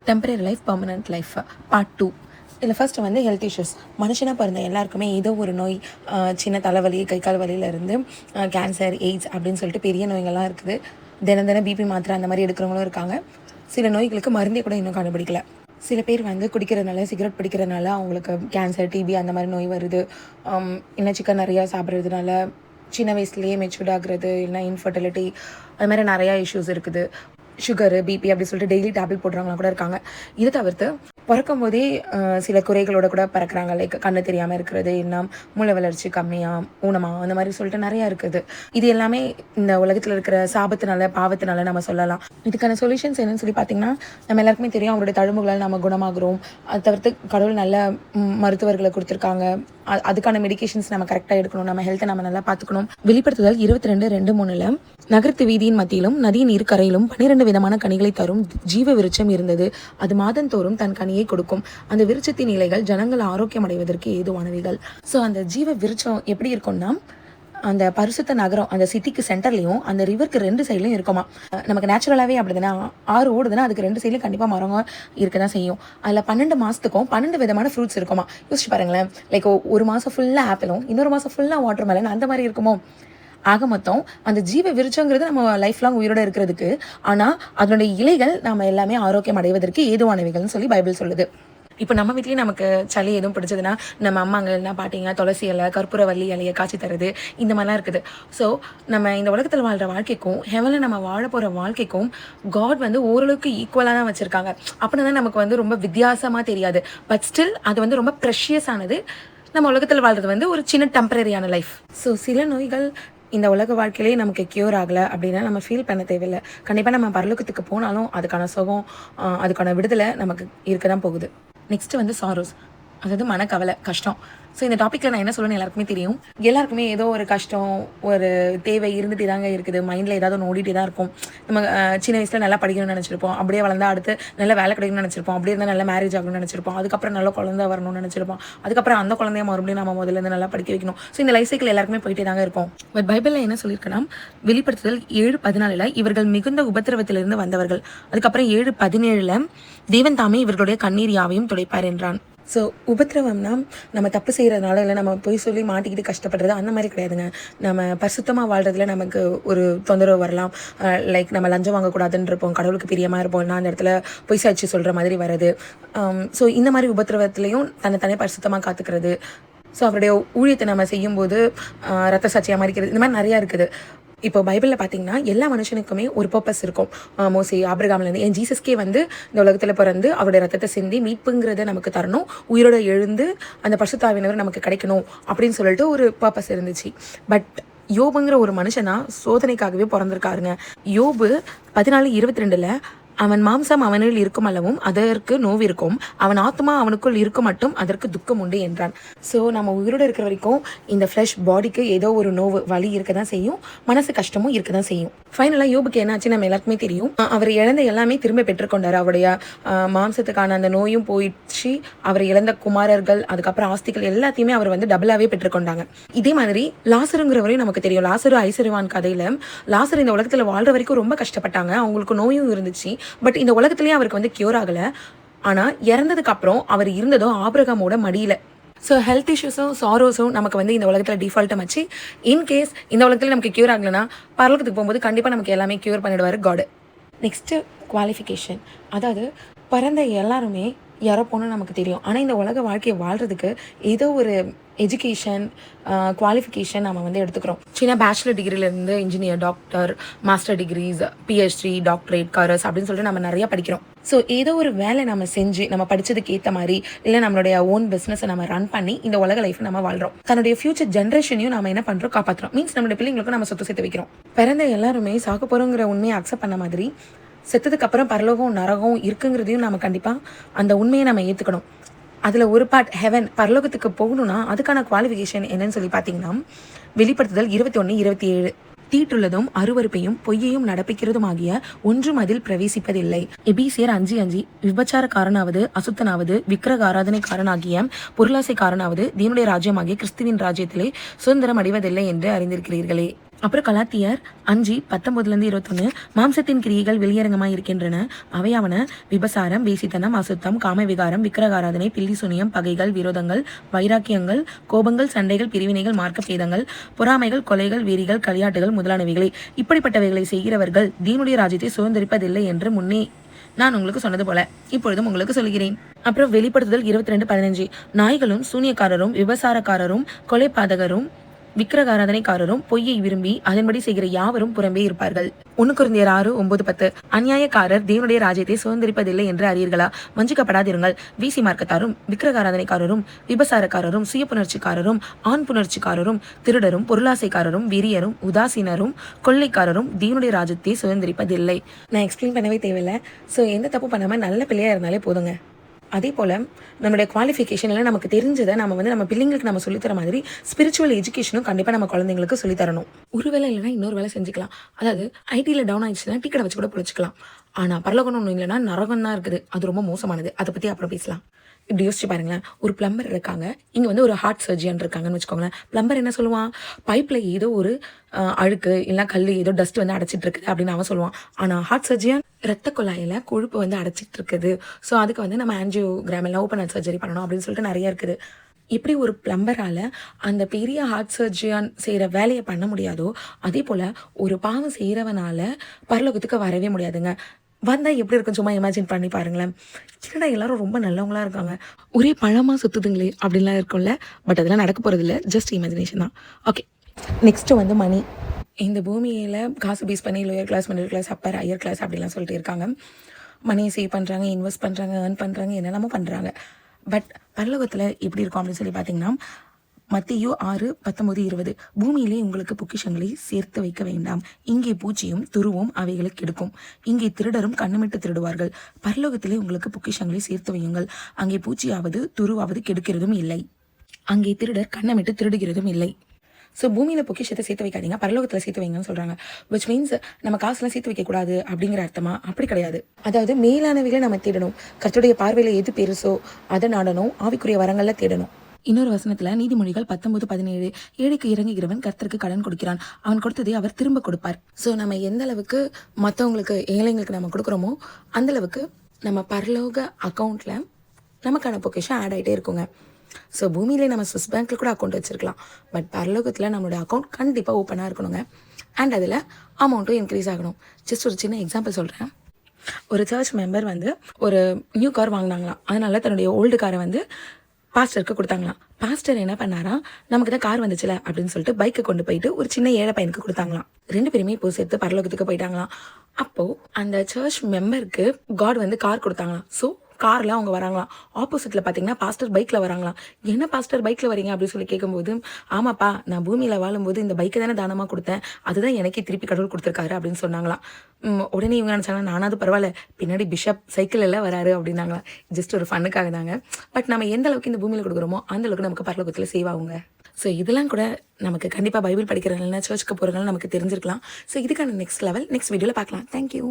Temporary life permanent life part 2. இதில் first வந்து health issues. மனுஷனாக பிறந்த எல்லாருக்குமே ஏதோ ஒரு நோய், சின்ன தலைவலி, கை கால் வலியிலேருந்து கேன்சர், எய்ட்ஸ் அப்படின்னு சொல்லிட்டு பெரிய நோய்கள்லாம் இருக்குது. தினம் பிபி மாத்திரை அந்த மாதிரி எடுக்கிறவங்களும் இருக்காங்க. சில நோய்களுக்கு மருந்தே கூட இன்னும் கண்டுபிடிக்கல. சில பேர் வந்து குடிக்கிறதுனால, சிகரெட் பிடிக்கிறதுனால அவங்களுக்கு கேன்சர், டிபி அந்த மாதிரி நோய் வருது. இன்னும் சிக்கன் நிறையா சாப்பிட்றதுனால சின்ன வயசுலேயே மெச்சூர்ட் ஆகுறது, இல்லைனா இன்ஃபர்டிலிட்டி, அது மாதிரி நிறையா இஷ்யூஸ் இருக்குது. சுகரு, பிபி அப்படி சொல்லிட்டு டெய்லி டேப்லெட் போடுறவங்களாம் கூட இருக்காங்க. இதை தவிர்த்து பிறக்கும் போதே சில குறைகளோட கூட பிறக்கிறாங்க. லைக் கண்ணு தெரியாமல் இருக்கிறது, இன்னும் மூளை வளர்ச்சி கம்மியாக, ஊனமாக, அந்த மாதிரி சொல்லிட்டு நிறையா இருக்குது. இது எல்லாமே இந்த உலகத்தில் இருக்கிற சாபத்தினால, பாவத்தினால நம்ம சொல்லலாம். இதுக்கான சொல்யூஷன்ஸ் என்னன்னு சொல்லி பார்த்தீங்கன்னா, நம்ம எல்லாருக்குமே தெரியும், அவருடைய தழும்புகளால் நம்ம குணமாகிறோம். அதை தவிர்த்து கடவுள் நல்ல மருத்துவர்களை கொடுத்துருக்காங்க. அதுக்கான மெடிகேஷன்ஸ் நம்ம கரெக்டாக எடுக்கணும். நம்ம ஹெல்த்தை நம்ம நல்லா பார்த்துக்கணும். வெளிப்படுத்துதல் 22:2-3 நகரத்து வீதியின் மத்தியிலும் நதியின் இரு கரையிலும் 12 விதமான கனிகளை தரும் ஜீவ விருட்சம் இருந்தது. அது மாதந்தோறும் தன் கனியை கொடுக்கும். அந்த விருட்சத்தின் இலைகள் ஜனங்கள் ஆரோக்கியம் அடைவதற்கு ஏதுவானவைகள். ஸோ அந்த ஜீவ விருட்சம் எப்படி இருக்கும்னா, அந்த பரிசுத்த நகரம், அந்த சிட்டிக்கு சென்டர்லையும் அந்த ரிவருக்கு 2 சைட்லையும் இருக்குமா. நமக்கு நேச்சுரலாகவே அப்படி தானே, ஆறு ஓடுதுன்னா அதுக்கு 2 சைட்லையும் கண்டிப்பாக மரங்க இருக்க தான் செய்யும். அதில் 12 மாதத்துக்கும் 12 விதமான ஃப்ரூட்ஸ் இருக்குமா. யோசிச்சு பாருங்களேன். லைக் ஒரு மாதம் ஃபுல்லாக ஆப்பிளும், இன்னொரு மாதம் ஃபுல்லாக வாட்டர் மெலன், அந்த மாதிரி இருக்குமோ. ஆக மொத்தம் அந்த ஜீவ விருட்சங்கிறது நம்ம லைஃப் லாங் உயிரோட இருக்கிறதுக்கு, ஆனால் அதனுடைய இலைகள் நம்ம எல்லாமே ஆரோக்கியம் அடைவதற்கு ஏதுவானவைகள்னு சொல்லி பைபிள் சொல்லுது. இப்போ நம்ம வீட்லேயும் நமக்கு சளி எதுவும் பிடிச்சதுன்னா, நம்ம அம்மாங்க என்ன பாட்டிங்க துளசி இலை, கற்பூரவள்ளி இலையை காய்ச்சி தருது, இந்த மாதிரிலாம் இருக்குது. ஸோ நம்ம இந்த உலகத்தில் வாழ்கிற வாழ்க்கைக்கும் ஹெவனில் நம்ம வாழ போகிற வாழ்க்கைக்கும் காட் வந்து ஓரளவுக்கு ஈக்குவலாக தான் வச்சுருக்காங்க. அப்படின்னா தான் நமக்கு வந்து ரொம்ப வித்தியாசமாக தெரியாது. பட் ஸ்டில் அது வந்து ரொம்ப ப்ரெஷியஸானது. நம்ம உலகத்தில் வாழ்கிறது வந்து ஒரு சின்ன டெம்பரரியான லைஃப். ஸோ சில நோய்கள் இந்த உலக வாழ்க்கையிலே நமக்கு க்யூர் ஆகலை அப்படின்னா நம்ம ஃபீல் பண்ண தேவையில்லை. கண்டிப்பாக நம்ம பரலோகத்துக்கு போனாலும் அதுக்கான சுகம், அதுக்கான விடுதலை நமக்கு இருக்க தான் போகுது. நெக்ஸ்ட்டு வந்து சாரோஸ், அதாவது மனக்கவலை, கஷ்டம். ஸோ இந்த டாப்பிக்கில் நான் என்ன சொல்லணும்னு எல்லாருக்குமே தெரியும். எல்லாருக்குமே ஏதோ ஒரு கஷ்டம், ஒரு தேவை இருந்துகிட்டே தாங்க இருக்குது. மைண்டில் ஏதாவது ஒன்று ஓடிட்டே தான் இருக்கும். நம்ம சின்ன வயசில் நல்லா படிக்கணும்னு நினச்சிருப்போம். அப்படியே வளர்ந்தா அடுத்து நல்ல வேலை கிடைக்கணும்னு நினச்சிருப்போம். அப்படியே இருந்தால் நல்ல மேரேஜ் ஆகணும்னு நினச்சிருப்போம். அதுக்கப்புறம் நல்ல குழந்தை வரணும்னு நினச்சிருப்போம். அதுக்கப்புறம் அந்த குழந்தைய மறுபடியும் நம்ம முதல்ல நல்லா படிக்க வைக்கணும். ஸோ இந்த லைஃப் சைக்கிள் எல்லாருக்குமே போயிட்டே தாங்க இருக்கும். பட் பைபிளில் என்ன சொல்லியிருக்கேன்னா, வெளிப்படுத்துதல் 7:14 இவர்கள் மிகுந்த உபத்திரவத்திலிருந்து வந்தவர்கள். அதுக்கப்புறம் 7:17 தேவன் தாமே இவர்களுடைய கண்ணீர் யாவையும் துடைப்பார் என்றான். ஸோ உபத்திரவம்னா நம்ம தப்பு செய்கிறதுனால, இல்லை நம்ம போய் சொல்லி மாட்டிக்கிட்டு கஷ்டப்படுறது அந்த மாதிரி கிடையாதுங்க. நம்ம பரிசுத்தமாக வாழ்கிறதுல நமக்கு ஒரு தொந்தரவு வரலாம். லைக் நம்ம லஞ்சம் வாங்கக்கூடாதுன்னு இருப்போம், கடவுளுக்கு பிரியமாக இருப்போம், நான் அந்த இடத்துல பொய் சாட்சி சொல்கிற மாதிரி வருது. ஸோ இந்த மாதிரி உபத்திரவத்துலேயும் தன்னை பரிசுத்தமாக காத்துக்கிறது. ஸோ அவருடைய ஊழியத்தை நம்ம செய்யும்போது ரத்த சாட்சியாக மறிக்கிறது, இந்த மாதிரி நிறையா இருக்குது. இப்போ பைபிளில் பார்த்தீங்கன்னா எல்லா மனுஷனுக்குமே ஒரு பர்பஸ் இருக்கும். மோசே, ஆபிரகாம்லேருந்து என் ஜீசஸ்கே வந்து இந்த உலகத்தில் பிறந்து அவருடைய ரத்தத்தை சிந்தி மீட்புங்கிறத நமக்கு தரணும், உயிரோட எழுந்து அந்த பரிசுத்தாவியினர் நமக்கு கிடைக்கணும் அப்படின்னு சொல்லிட்டு ஒரு பர்பஸ் இருந்துச்சு. பட் யோபுங்கிற ஒரு மனுஷனா சோதனைக்காகவே பிறந்திருக்காருங்க. யோபு 14:22 அவன் மாம்சம் அவனில் இருக்கும் அளவும் அதற்கு நோவிருக்கும், அவன் ஆத்மா அவனுக்குள் இருக்கும் மட்டும் அதற்கு துக்கம் உண்டு என்றான். ஸோ நம்ம உயிரோடு இருக்கிற வரைக்கும் இந்த ஃப்ளஷ் பாடிக்கு ஏதோ ஒரு நோவு, வலி இருக்க தான் செய்யும், மனசு கஷ்டமும் இருக்க தான் செய்யும். ஃபைனலாக யோபுக்கு என்னாச்சு நம்ம எல்லாருக்குமே தெரியும். அவர் இழந்த எல்லாமே திரும்ப பெற்றுக்கொண்டார். அவருடைய மாம்சத்துக்கான அந்த நோயும் போயிடுச்சு. அவர் இழந்த குமாரர்கள், அதுக்கப்புறம் ஆஸ்திகள் எல்லாத்தையுமே அவர் வந்து டபுளாகவே பெற்றுக்கொண்டாங்க. இதே மாதிரி லாசருங்கிறவரையும் நமக்கு தெரியும். லாசரு ஐஸ்வர்யவான் கதையில் லாசர் இந்த உலகத்தில் வாழ்ற வரைக்கும் ரொம்ப கஷ்டப்பட்டாங்க. அவங்களுக்கு நோயும் இருந்துச்சு. பட் இந்த உலகத்திலேயே அவருக்கு வந்து கியூர் ஆகலை. ஆனால் இறந்ததுக்கு அப்புறம் அவர் இருந்ததும் ஆபிரகாமோட மடியில். ஸோ ஹெல்த் இஷ்யூஸும் சாரோஸும் நமக்கு வந்து இந்த உலகத்தில் டிஃபால்ட்டாக வச்சு, இன்கேஸ் இந்த உலகத்தில் நமக்கு கியூர் ஆகலைன்னா பரலோகத்துக்கு போகும்போது கண்டிப்பாக நமக்கு எல்லாமே கியூர் பண்ணிடுவார் காடு. Next qualification. அதாவது பிறந்த எல்லாருமே யாரோ போனால் நமக்கு தெரியும். ஆனால் இந்த உலக வாழ்க்கையை வாழ்கிறதுக்கு ஏதோ ஒரு எஜுகேஷன், குவாலிஃபிகேஷன் நம்ம வந்து எடுத்துக்கிறோம். சின்ன பேச்சுலர் டிகிரிலேருந்து engineer, doctor, master degrees, PhD, doctorate, கரஸ் அப்படின்னு சொல்லிட்டு நம்ம நிறையா படிக்கிறோம். ஸோ ஏதோ ஒரு வேலை நம்ம செஞ்சு நம்ம படித்ததுக்கு ஏற்ற மாதிரி, இல்லை நம்மளுடைய ஓன் பிஸ்னஸை நம்ம ரன் பண்ணி இந்த உலக லைஃப் நம்ம வாழ்கிறோம். தன்னுடைய ஃபியூச்சர் ஜென்ரேஷனையும் நம்ம என்ன பண்ணுறோம், காப்பாற்றுறோம். மீன்ஸ் நம்மளுடைய பிள்ளைங்களுக்கும் நம்ம சொத்து சேர்த்து வைக்கிறோம். பிறந்த எல்லாருமே சாக்க போகிறோங்கிற உண்மையை அக்செப்ட் பண்ண மாதிரி, செத்ததுக்கு அப்புறம் பரலோகம் நரகம் இருக்குங்கிறதையும் நம்ம கண்டிப்பாக அந்த உண்மையை நம்ம ஏற்றுக்கணும். அதில் ஒரு பார்ட் ஹெவன், பரலோகத்துக்கு போகணும்னா அதுக்கான குவாலிஃபிகேஷன் என்னன்னு சொல்லி பார்த்தீங்கன்னா, வெளிப்படுத்துதல் 21:27 தீட்டுள்ளதும் அருவருப்பையும் பொய்யையும் நடப்பிக்கிறதும் ஆகிய ஒன்றும் அதில் பிரவேசிப்பதில்லை. எபேசியர் 5:5 விபச்சாரக்காரனாவது, அசுத்தனாவது, விக்கிரக ஆராதனைக்காரனாகிய, பொருளாசைக்காரனாவது தேவனுடைய ராஜ்யமாகிய கிறிஸ்துவின் ராஜ்யத்திலே சுதந்திரம் அடைவதில்லை என்று அறிந்திருக்கிறீர்களே. அப்புறம் கலாத்தியர் 5:19-21 மாம்சத்தின் கிரியைகள் வெளியரங்கமாய் இருக்கின்றன. அவையாவன விபசாரம், வேசித்தனம், அசுத்தம், காமவிகாரம், விக்கிரகாராதனை, பில்லி சுனியம், பகைகள், விரோதங்கள், வைராக்கியங்கள், கோபங்கள், சண்டைகள், பிரிவினைகள், மார்க்க பேதங்கள், பொறாமைகள், கொலைகள், வெறிகள், களியாட்டுகள் முதலானவைகளை. இப்படிப்பட்டவைகளை செய்கிறவர்கள் தேவனுடைய ராஜ்யத்தை சுதந்திரிப்பதில்லை என்று முன்னே நான் உங்களுக்கு சொன்னது போல இப்பொழுதும் உங்களுக்கு சொல்கிறேன். அப்புறம் வெளிப்படுத்துதல் 22:15 நாய்களும் சூனியக்காரரும் விபசாரக்காரரும் கொலைபாதகரும் விக்கிரகாராதனைக்காரரும் பொய்யை விரும்பி அதன்படி செய்கிற யாவரும் புறம்பே இருப்பார்கள். 1 கொரிந்தியர் 6:9-10 அநியாயக்காரர் தேவனுடைய ராஜ்யத்தை சுதந்திரிப்பதில்லை என்று அறியீர்களா? வஞ்சிக்கப்படாதிருங்கள். வீசி மார்க்கத்தாரும் விக்கிரகாராதனைக்காரரும் விபசாரக்காரரும் சுய புணர்ச்சிக்காரரும் ஆண் புணர்ச்சிக்காரரும் திருடரும் பொருளாசைக்காரரும் வெறியரும் உதாசீனரும் கொள்ளைக்காரரும் தேவனுடைய ராஜ்யத்தை சுதந்திரிப்பதில்லை. நான் எக்ஸ்பிளைன் பண்ணவே தேவையில்லை. ஸோ எந்த தப்பு பண்ணாமல் நல்ல பிள்ளையாக இருந்தாலே போதுங்க. அதே போல் நம்மளுடைய குவாலிஃபிகேஷனில் நமக்கு தெரிஞ்சதை நம்ம பிள்ளைங்களுக்கு நம்ம சொல்லித்தர மாதிரி ஸ்பிரிச்சுவல் எஜுகேஷனும் கண்டிப்பாக நம்ம குழந்தைங்களுக்கு சொல்லித்தரணும். ஒரு வேலை இல்லைனா இன்னொரு வேலை செஞ்சுக்கலாம். அதாவது ஐடியில் டவுன் ஆயிடுச்சுன்னா டீ கடை வச்சு கூட பிடிச்சிக்கலாம். ஆனால் பரலோகம்னு ஒன்றும் இல்லைனா நரகம் தான் இருக்குது. அது ரொம்ப மோசமானது. அதை பற்றி அப்புறம் பேசலாம். இப்படி யோசிச்சு பாருங்களேன். ஒரு பிளம்பர் இருக்காங்க, இங்கே வந்து ஒரு ஹார்ட் சர்ஜியன் இருக்காங்கன்னு வச்சுக்கோங்களேன். பிளம்பர் என்ன சொல்லுவான்? பைப்பில் ஏதோ ஒரு அழுக்கு இல்லை கல் ஏதோ டஸ்ட் வந்து அடைச்சிட்டு இருக்குது அப்படின்னு அவன் சொல்லுவான். ஆனால் ஹார்ட் சர்ஜியன் ரத்த குழாயில் கொழுப்பு வந்து அடைச்சிட்டு இருக்குது. ஸோ அதுக்கு வந்து நம்ம ஆன்ஜியோகிராம் எல்லாம் ஓப்பன் ஹார்ட் சர்ஜரி பண்ணணும் அப்படின்னு சொல்லிட்டு நிறைய இருக்குது. எப்படி ஒரு பிளம்பரால் அந்த பெரிய ஹார்ட் சர்ஜியான் செய்கிற வேலையை பண்ண முடியாதோ அதே போல் ஒரு பாவம் செய்கிறவனால பரலோகத்துக்கு வரவே முடியாதுங்க. வந்தால் எப்படி இருக்கும் சும்மா இமேஜின் பண்ணி பாருங்களேன். என்னடா எல்லாரும் ரொம்ப நல்லவங்களா இருக்காங்க, ஒரே பழமாக சுற்றுதுங்களே அப்படின்லாம் இருக்கும்ல. பட் அதெல்லாம் நடக்க போகிறது இல்லை, ஜஸ்ட் இமேஜினேஷன் தான். ஓகே, நெக்ஸ்ட்டு வந்து மணி. இந்த பூமியில் காசு பேஸ் பண்ணி lower class, middle class, upper, higher class அப்படிலாம் சொல்லிட்டு இருக்காங்க. மணியை சேவ் பண்ணுறாங்க, இன்வெஸ்ட் பண்ணுறாங்க, ஏர்ன் பண்ணுறாங்க, என்னெல்லாமோ பண்ணுறாங்க. பட் பரலோகத்தில் எப்படி இருக்கும் அப்படின்னு சொல்லி பார்த்தீங்கன்னா மத்தேயு 6:19-20 பூமியிலே உங்களுக்கு பொக்கிஷங்களை சேர்த்து வைக்க வேண்டாம். இங்கே பூச்சியும் துருவும் அவைகளுக்கு கெடுக்கும். இங்கே திருடரும் கண்ணமிட்டு திருடுவார்கள். பரலோகத்திலே உங்களுக்கு பொக்கிஷங்களை சேர்த்து வையுங்கள். அங்கே பூச்சியாவது துருவாவது கெடுக்கிறதும் இல்லை. அங்கே திருடர் கண்ணமிட்டு திருடுகிறதும் இல்லை. ஸோ பூமியில் பொக்கிஷத்தை சேர்த்து வைக்காதீங்க, பரலோகத்தில் சேர்த்து வைங்கன்னு சொல்கிறாங்க. விச் மீன்ஸ் நம்ம காசுலாம் சேர்த்து வைக்கக்கூடாது அப்படிங்கிற அர்த்தமா? அப்படி கிடையாது. அதாவது மேலானவைகளை நம்ம தேடணும். கர்த்தருடைய பார்வையில் எது பெருசோ அதை நாடணும். ஆவிக்குரிய வரங்களில் தேடணும். இன்னொரு வசனத்தில் நீதிமொழிகள் 19:17 ஏழைக்கு இறங்குகிறவன் கர்த்தருக்கு கடன் கொடுக்கிறான், அவன் கொடுத்ததை அவர் திரும்ப கொடுப்பார். ஸோ நம்ம எந்த அளவுக்கு மற்றவங்களுக்கு ஏழைங்களுக்கு நம்ம கொடுக்குறோமோ அந்த அளவுக்கு நம்ம பரலோக அக்கௌண்ட்டில் நமக்கான பொக்கிஷன் ஆட் ஆகிட்டே இருக்குங்க. ஸோ பூமியிலே நம்ம ஸ்விஸ் பேங்க்கில் கூட அக்கௌண்ட் வச்சுருக்கலாம். பட் பரலோகத்தில் நம்மளோட அக்கௌண்ட் கண்டிப்பாக ஓப்பனாக இருக்கணுங்க. அண்ட் அதில் அமௌண்ட்டும் இன்க்ரீஸ் ஆகணும். ஜஸ்ட் ஒரு சின்ன எக்ஸாம்பிள் சொல்கிறேன். ஒரு சர்ச் மெம்பர் வந்து ஒரு நியூ கார் வாங்கினாங்களாம். அதனால தன்னுடைய ஓல்டு காரை வந்து பாஸ்டருக்கு கொடுத்தாங்களாம். பாஸ்டர் என்ன பண்ணாராம், நமக்கு தான் கார் வந்துச்சுல அப்படின்னு சொல்லிட்டு பைக்கை கொண்டு போயிட்டு ஒரு சின்ன ஏழை பையனுக்கு கொடுத்தாங்களாம். 2 பேருமே இப்போ சேர்த்து பரலோகத்துக்கு போயிட்டாங்களாம். அப்போது அந்த சர்ச் மெம்பருக்கு காட் வந்து கார் கொடுத்தாங்களாம். ஸோ காரில் அவங்க வராங்களாம். ஆப்போசிட்டில் பார்த்தீங்கன்னா பாஸ்டர் பைக்கில் வராங்களாம். என்ன பாஸ்டர் பைக்கில் வரீங்க அப்படின்னு சொல்லி கேட்கும்போது, ஆமாப்பா நான் பூமியில் வாழும்போது இந்த பைக்கை தானே தானமாக கொடுத்தேன், அதுதான் எனக்கே திருப்பி கடவுள் கொடுத்துருக்காரு அப்படின்னு சொன்னாங்களாம். உடனே இவங்க நினச்சாங்க, நானாவது பரவாயில்ல பின்னாடி பிஷப் சைக்கிள் எல்லாம் வராரு அப்படின்னாங்களா. ஜஸ்ட் ஒரு ஃபண்ணுக்காக தாங்க. பட் நம்ம எந்த அளவுக்கு இந்த பூமியில் கொடுக்குறோமோ அந்த அளவுக்கு நமக்கு பரலோகத்தில் சேவ் ஆகுங்க. ஸோ இதெல்லாம் கூட நமக்கு கண்டிப்பாக பைபிள் படிக்கிறவங்க சர்ச்சுக்கு போகிறவங்க நமக்கு தெரிஞ்சிருக்கலாம். ஸோ இதுக்கான நெக்ஸ்ட் லெவல் நெக்ஸ்ட் வீடியோவில் பார்க்கலாம். தேங்க்யூ.